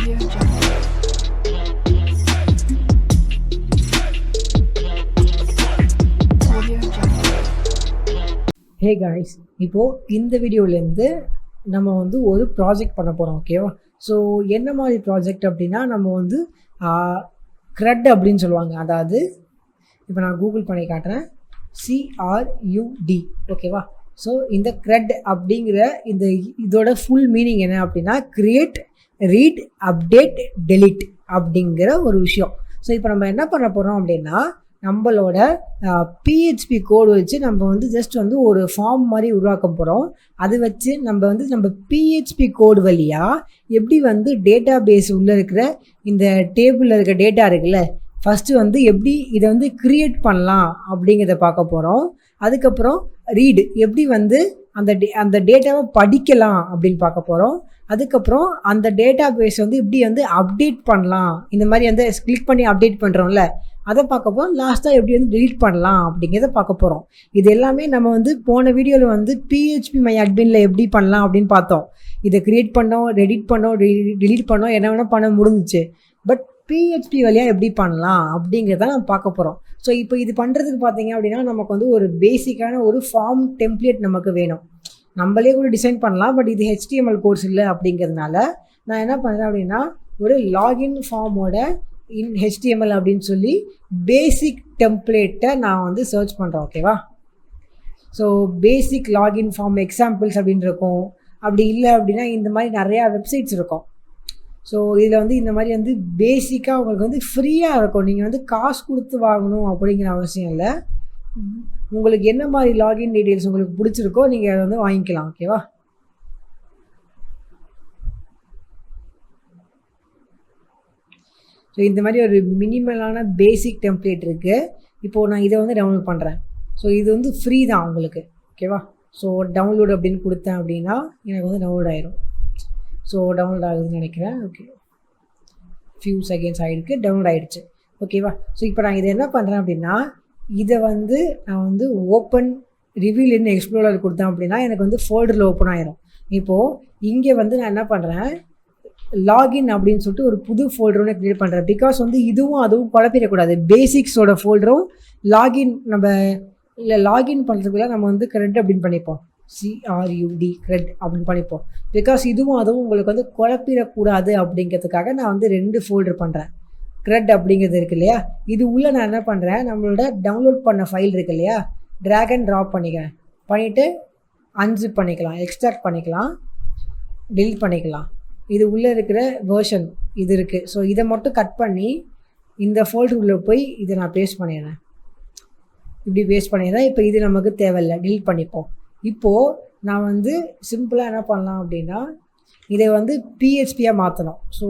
Audio Jungle. Audio Jungle. Hey guys, இப்போது இந்த வீடியோலேருந்து நம்ம வந்து ஒரு ப்ராஜெக்ட் பண்ண போகிறோம். ஓகேவா? ஸோ என்ன மாதிரி ப்ராஜெக்ட் அப்படின்னா, நம்ம வந்து CRUD அப்படின்னு சொல்லுவாங்க. அதாவது இப்போ நான் கூகுள் பண்ணி காட்டுறேன். CRUD. ஓகேவா? ஸோ இந்த CRUD அப்படிங்கிற இதோட ஃபுல் மீனிங் என்ன அப்படின்னா, கிரியேட், ரீட், அப்டேட், டெலிட் அப்படிங்கிற ஒரு விஷயம். ஸோ இப்போ நம்ம என்ன பண்ண போகிறோம் அப்படின்னா, நம்மளோட பிஹெச்பி கோடு வச்சு நம்ம வந்து ஜஸ்ட் வந்து ஒரு ஃபார்ம் மாதிரி உருவாக்க போகிறோம். அது வச்சு நம்ம பிஹெச்பி கோடு வழியாக எப்படி வந்து டேட்டா பேஸ் உள்ளே இருக்கிற இந்த டேபிளில் இருக்க டேட்டா இருக்குல்ல, ஃபஸ்ட்டு வந்து எப்படி இதை வந்து க்ரியேட் பண்ணலாம் அப்படிங்கிறத பார்க்க போகிறோம். அதுக்கப்புறம் ரீடு, எப்படி வந்து அந்த டேட்டாவை படிக்கலாம் அப்படின்னு பார்க்க போகிறோம். அதுக்கப்புறம் அந்த டேட்டா பேஸ் வந்து எப்படி வந்து அப்டேட் பண்ணலாம், இந்த மாதிரி வந்து கிளிக் பண்ணி அப்டேட் பண்ணுறோம்ல, அதை பார்க்க போகிறோம். லாஸ்ட்டாக எப்படி வந்து டெலிட் பண்ணலாம் அப்படிங்கிறத பார்க்க போகிறோம். இது எல்லாமே நம்ம வந்து போன வீடியோவில் வந்து பிஹெச்பி மை அட்மினில் எப்படி பண்ணலாம் அப்படின்னு பார்த்தோம். இதை க்ரியேட் பண்ணோம், எடிட் பண்ணோம், டெலிட் பண்ணோம், என்ன வேணால் பண்ண முடிஞ்சிச்சு. பட் பிஹெச்பி வழியாக எப்படி பண்ணலாம் அப்படிங்கிறத நம்ம பார்க்க போகிறோம். ஸோ இப்போ இது பண்ணுறதுக்கு பார்த்தீங்க அப்படின்னா, நமக்கு வந்து ஒரு பேசிக்கான ஒரு ஃபார்ம் டெம்ப்ளேட் நமக்கு வேணும். நம்மளே கூட டிசைன் பண்ணலாம், பட் இது HTML கோர்ஸ் இல்லை அப்படிங்கிறதுனால நான் என்ன பண்ணுறேன் அப்படின்னா, ஒரு லாகின் ஃபார்மோட இன் HTML அப்படின்னு சொல்லி பேசிக் டெம்ப்ளேட்டை நான் வந்து சர்ச் பண்ணுறேன். ஓகேவா? So basic login form examples அப்படின்னு இருக்கும். அப்படி இல்லை அப்படின்னா இந்த மாதிரி நிறையா வெப்சைட்ஸ் இருக்கும். ஸோ இதில் வந்து இந்த மாதிரி வந்து பேசிக்காக உங்களுக்கு வந்து ஃப்ரீயாக இருக்கும். நீங்கள் வந்து காசு கொடுத்து வாங்கணும் அப்படிங்கிற அவசியம் இல்லை. உங்களுக்கு என்ன மாதிரி லாகின் டீட்டெயில்ஸ் உங்களுக்கு பிடிச்சிருக்கோ நீங்கள் அதை வந்து வாங்கிக்கலாம். ஓகேவா? ஸோ இந்த மாதிரி ஒரு மினிமலான பேசிக் டெம்ப்ளேட் இருக்குது. இப்போது நான் இதை வந்து டவுன்லோட் பண்ணுறேன். ஸோ இது வந்து ஃப்ரீ தான் உங்களுக்கு. ஓகேவா? ஸோ டவுன்லோட் அப்படின்னு கொடுத்தேன் அப்படின்னா எனக்கு வந்து டவுன்லோட் ஆயிரும். ஸோ டவுன்லோட் ஆகுதுன்னு நினைக்கிறேன். ஓகே, ஃபியூ செகண்ட்ஸ் ஆகிருக்கு, டவுன்லோட் ஆகிடுச்சு. ஓகேவா? ஸோ இப்போ நான் இதை என்ன பண்ணுறேன் அப்படின்னா, இதை வந்து நான் வந்து ஓப்பன் ரிவீல் இன் எக்ஸ்ப்ளோரர் கொடுத்தேன் அப்படின்னா எனக்கு வந்து ஃபோல்டரில் ஓப்பன் ஆயிரும். இப்போது இங்கே வந்து நான் என்ன பண்ணுறேன், லாகின் அப்படின்னு சொல்லிட்டு ஒரு புது ஃபோல்டர் ஒன்று க்ரியேட் பண்ணுறேன். பிகாஸ் வந்து இதுவும் அதுவும் குழப்பிடக்கூடாது. பேசிக்ஸோட ஃபோல்டரும் லாகின் நம்ம இல்லை லாகின் பண்ணுறதுக்குள்ள நம்ம வந்து CRUD அப்படின்னு பண்ணிப்போம். CRUD CRUD அப்படின்னு பண்ணிப்போம். பிகாஸ் இதுவும் அதுவும் உங்களுக்கு வந்து குழப்பிடக்கூடாது அப்படிங்கிறதுக்காக நான் வந்து 2 ஃபோல்டர் பண்ணுறேன். CRUD அப்படிங்கிறது இருக்கு இல்லையா, இது உள்ளே நான் என்ன பண்ணுறேன், நம்மளோட டவுன்லோட் பண்ண ஃபைல் இருக்கு இல்லையா, ட்ராக் அண்ட் ட்ராப் பண்ணிக்கிறேன். பண்ணிவிட்டு அன்சிப் பண்ணிக்கலாம், எக்ஸ்ட்ராக்ட் பண்ணிக்கலாம், டெலிட் பண்ணிக்கலாம். இது உள்ளே இருக்கிற வேர்ஷன் இது இருக்குது. ஸோ இதை மட்டும் கட் பண்ணி இந்த ஃபோல்டருக்குள்ளே போய் இதை நான் பேஸ்ட் பண்ணிடுறேன். இப்படி பேஸ்ட் பண்ணிடுறேன். இப்போ இது நமக்கு தேவையில்லை, டெலிட் பண்ணிப்போம். இப்போது நான் வந்து சிம்பிளாக என்ன பண்ணலாம் அப்படின்னா, இதை வந்து பிஹெச்பியாக மாற்றணும். ஸோ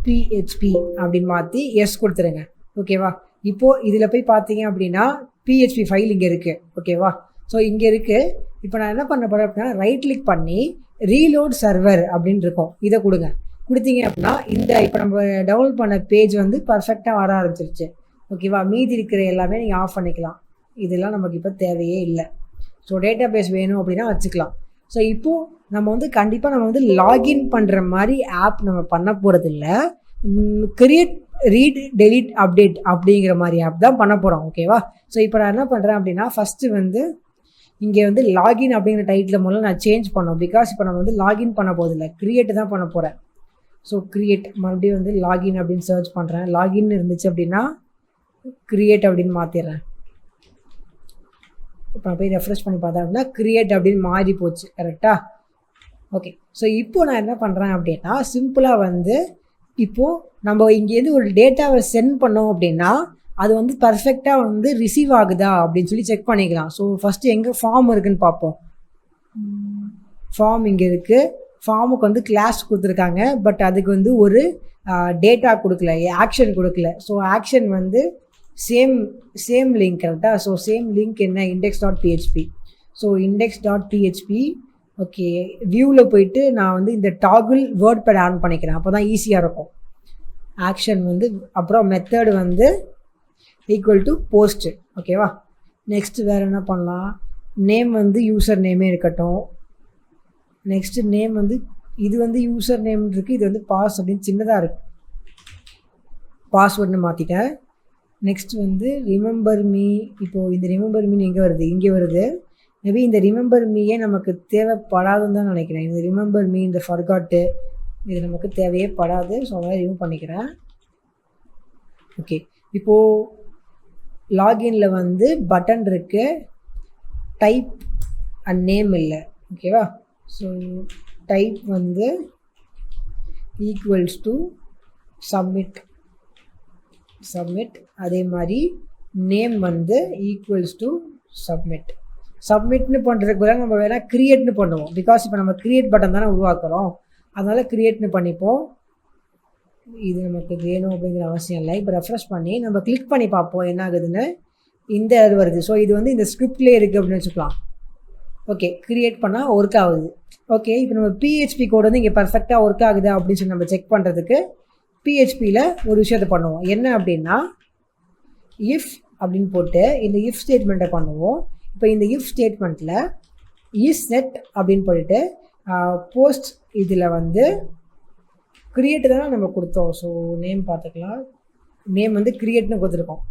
.php அப்படின்னு மாற்றி எஸ் கொடுத்துருங்க. ஓகேவா? இப்போது இதில் போய் பார்த்தீங்க அப்படின்னா பிஹெச்பி ஃபைல் இங்கே இருக்குது. ஓகேவா? ஸோ இங்கே இருக்குது. இப்போ நான் என்ன பண்ண போகிறேன் அப்படின்னா, ரைட் கிளிக் பண்ணி ரீலோட் சர்வர் அப்படின்னு இருக்கும், இதை கொடுங்க. கொடுத்தீங்க அப்படின்னா இப்போ நம்ம டவுன்லோட் பண்ண பேஜ் வந்து பர்ஃபெக்டாக வர ஆரம்பிச்சிருச்சு. ஓகேவா? மீதி இருக்கிற எல்லாமே நீங்கள் ஆஃப் பண்ணிக்கலாம். இதெல்லாம் நமக்கு இப்போ தேவையே இல்லை. ஸோ டேட்டா பேஸ் வேணும் அப்படின்னா வச்சுக்கலாம். ஸோ இப்போது நம்ம வந்து கண்டிப்பாக நம்ம வந்து லாகின் பண்ணுற மாதிரி ஆப் நம்ம பண்ண போகிறது இல்லை. கிரியேட், ரீட், டெலிட், அப்டேட் அப்படிங்கிற மாதிரி ஆப் தான் பண்ண போகிறோம். ஓகேவா? ஸோ இப்போ நான் என்ன பண்ணுறேன் அப்படின்னா, ஃபஸ்ட்டு வந்து இங்கே வந்து லாகின் அப்படிங்கிற டைட்டில் மூலம் நான் சேஞ்ச் பண்ணோம். பிகாஸ் இப்போ நம்ம வந்து லாகின் பண்ண போதில்லை, க்ரியேட் தான் பண்ண போகிறேன். ஸோ க்ரியேட், மறுபடியும் வந்து லாகின் அப்படின்னு சர்ச் பண்ணுறேன். லாகின் இருந்துச்சு அப்படின்னா க்ரியேட் அப்படின்னு மாற்றிடுறேன். இப்போ நான் போய் ரெஃப்ரெஷ் பண்ணி பார்த்தேன் அப்படின்னா க்ரியேட் அப்படின்னு மாறி போச்சு. கரெக்டாக? ஓகே. ஸோ இப்போது நான் என்ன பண்ணுறேன் அப்படின்னா, சிம்பிளாக வந்து இப்போது நம்ம இங்கேருந்து ஒரு டேட்டாவை சென்ட் பண்ணோம் அப்படின்னா அது வந்து பர்ஃபெக்டாக வந்து ரிசீவ் ஆகுதா அப்படின்னு சொல்லி செக் பண்ணிக்கலாம். ஸோ ஃபஸ்ட்டு எங்கே ஃபார்ம் இருக்குதுன்னு பார்ப்போம். ஃபார்ம் இங்கே இருக்குது. ஃபார்முக்கு வந்து கிளாஸ் கொடுத்துருக்காங்க, பட் அதுக்கு வந்து ஒரு டேட்டா கொடுக்கல, ஆக்ஷன் கொடுக்கல. ஸோ ஆக்ஷன் வந்து சேம் லிங்க். கரெக்டாக? ஸோ சேம் லிங்க் என்ன, index.php. So index.php. ஓகே, வியூவில் போயிட்டு நான் வந்து இந்த டாகுல் வேர்ட் பேட் ஆன் பண்ணிக்கிறேன், அப்போ தான் ஈஸியாக இருக்கும். ஆக்ஷன் வந்து அப்புறம் மெத்தட் வந்து ஈக்குவல் டு போஸ்ட்டு. ஓகேவா? நெக்ஸ்ட்டு வேறு என்ன பண்ணலாம், நேம் வந்து யூசர் நேமே இருக்கட்டும். நெக்ஸ்ட்டு நேம் வந்து இது வந்து யூசர் நேம் இருக்குது, இது வந்து பாஸ் அப்படின்னு சின்னதாக இருக்குது, பாஸ்வேர்டுன்னு மாற்றிட்டேன். நெக்ஸ்ட் வந்து ரிமெம்பர் மீ. இப்போது இந்த ரிமெம்பர் மீன் எங்கே வருது, இங்கே வருது. மேபி இந்த ரிமெம்பர் மீயே நமக்கு தேவைப்படாதுன்னு தான் நினைக்கிறேன். இந்த ரிமெம்பர் மீ, இந்த ஃபர்காட்டு, இது நமக்கு தேவையே படாது. ஸோ அதனால் ரிமூவ் பண்ணிக்கிறேன். ஓகே, இப்போது லாகின்ல வந்து பட்டன் இருக்குது, டைப் அண்ட் நேம் இல்லை. ஓகேவா? ஸோ டைப் வந்து ஈக்குவல்ஸ் டு சப்மிட், அதே மாதிரி நேம் வந்து ஈக்குவல்ஸ் டு சப்மிட்னு பண்ணுறதுக்கு பதிலாக நம்ம வேணால் க்ரியேட்னு பண்ணுவோம். பிகாஸ் இப்போ நம்ம க்ரியேட் பட்டன் தானே உருவாக்குறோம், அதனால் க்ரியேட்னு பண்ணிப்போம். இது நமக்கு வேணும் அப்படிங்கிற அவசியம் இல்லை. இப்போ ரெஃப்ரெஷ் பண்ணி நம்ம கிளிக் பண்ணி பார்ப்போம் என்ன ஆகுதுன்னு. இந்த இது வருது. ஸோ இது வந்து இந்த ஸ்கிரிப்ட்லேயே இருக்குது அப்படின்னு வச்சுக்கலாம். ஓகே, க்ரியேட் பண்ணால் ஒர்க் ஆகுது. ஓகே, இப்போ நம்ம பிஹெச்பி கோட் வந்து இங்கே பர்ஃபெக்டாக ஒர்க் ஆகுது அப்படின்னு சொல்லி நம்ம செக் பண்ணுறதுக்கு பிஹெச்பியில் ஒரு விஷயத்தை பண்ணுவோம். என்ன அப்படின்னா, இஃப் அப்படின்னு போட்டு இந்த இஃப் ஸ்டேட்மெண்ட்டை பண்ணுவோம். இப்போ இந்த இஃப் ஸ்டேட்மெண்ட்டில் இஸ் செட் அப்படின்னு போட்டுட்டு போஸ்ட் இதில் வந்து க்ரியேட்டு தானே நம்ம கொடுத்தோம். ஸோ நேம் பார்த்துக்கலாம். நேம் வந்து க்ரியேட்னு கொடுத்துருக்கோம்.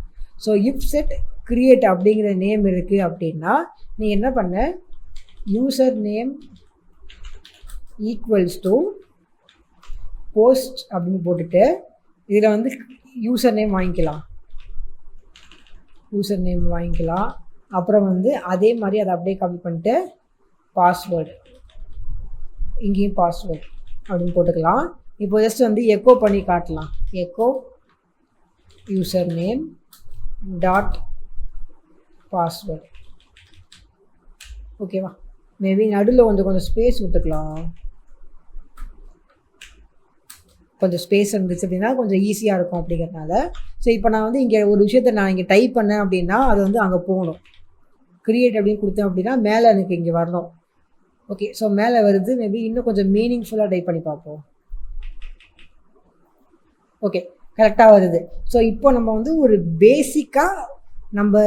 ஸோ இஃப் செட் க்ரியேட் அப்படிங்கிற நேம் இருக்குது அப்படின்னா நீ என்ன பண்ண, user name equals to post அப்படின்னு போட்டுட்டு இதில் வந்து யூசர் நேம் வாங்கிக்கலாம். அப்புறம் வந்து அதே மாதிரி அதை அப்படியே காப்பி பண்ணிட்டு பாஸ்வேர்டு, இங்கேயும் பாஸ்வேர்டு அப்படின்னு போட்டுக்கலாம். இப்போ ஜஸ்ட் வந்து எக்கோ பண்ணி காட்டலாம். Echo user name dot password. ஓகேவா? மேபி நடுவில் கொஞ்சம் ஸ்பேஸ் விட்டுக்கலாம். கொஞ்சம் ஸ்பேஸ் இருந்துச்சு அப்படின்னா கொஞ்சம் ஈஸியாக இருக்கும் அப்படிங்கிறதுனால. ஸோ இப்போ நான் வந்து இங்கே ஒரு விஷயத்தை நான் இங்கே டைப் பண்ணேன் அப்படின்னா அது வந்து அங்கே போகணும். க்ரியேட் அப்படின்னு கொடுத்தேன் அப்படின்னா மேலே எனக்கு இங்கே வரணும். ஓகே, ஸோ மேலே வருது. மேபி இன்னும் கொஞ்சம் மீனிங்ஃபுல்லாக டைப் பண்ணி பார்ப்போம். ஓகே, கரெக்டாக வருது. ஸோ இப்போ நம்ம வந்து ஒரு பேசிக்காக நம்ம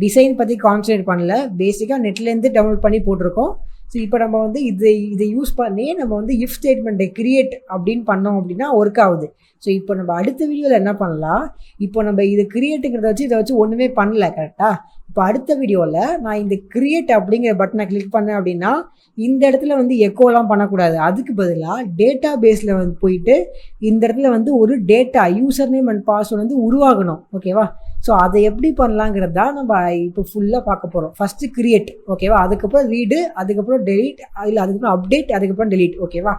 டிசைன் பற்றி கான்சன்ட்ரேட் பண்ணல, பேசிக்காக நெட்லேருந்து டவுன்லோட் பண்ணி போட்டிருக்கோம். ஸோ இப்போ நம்ம வந்து இதை யூஸ் பண்ணி நம்ம வந்து இஃப் ஸ்டேட்மெண்ட்டை க்ரியேட் அப்படின்னு பண்ணோம் அப்படின்னா ஒர்க் ஆகுது. ஸோ இப்போ நம்ம அடுத்த வீடியோவில் என்ன பண்ணலாம், இப்போ நம்ம இது க்ரியேட்டுங்கிறத வச்சு இதை வச்சு ஒன்றுமே பண்ணல. கரெக்டாக? இப்போ அடுத்த வீடியோவில் நான் இந்த க்ரியேட் அப்படிங்கிற பட்டனை கிளிக் பண்ணேன் அப்படின்னா இந்த இடத்துல வந்து எக்கோலாம் பண்ணக்கூடாது. அதுக்கு பதிலாக டேட்டா பேஸில் வந்து போயிட்டு இந்த இடத்துல வந்து ஒரு data user name and password வந்து உருவாகணும். ஓகேவா? ஸோ அதை எப்படி பண்ணலாங்கிறது தான் நம்ம இப்போ ஃபுல்லாக பார்க்க போகிறோம். ஃபஸ்ட்டு க்ரியேட், ஓகேவா? அதுக்கப்புறம் ரீடு, அதுக்கப்புறம் டெலீட், இல்லை அதுக்கப்புறம் அப்டேட், அதுக்கப்புறம் டெலீட். ஓகேவா?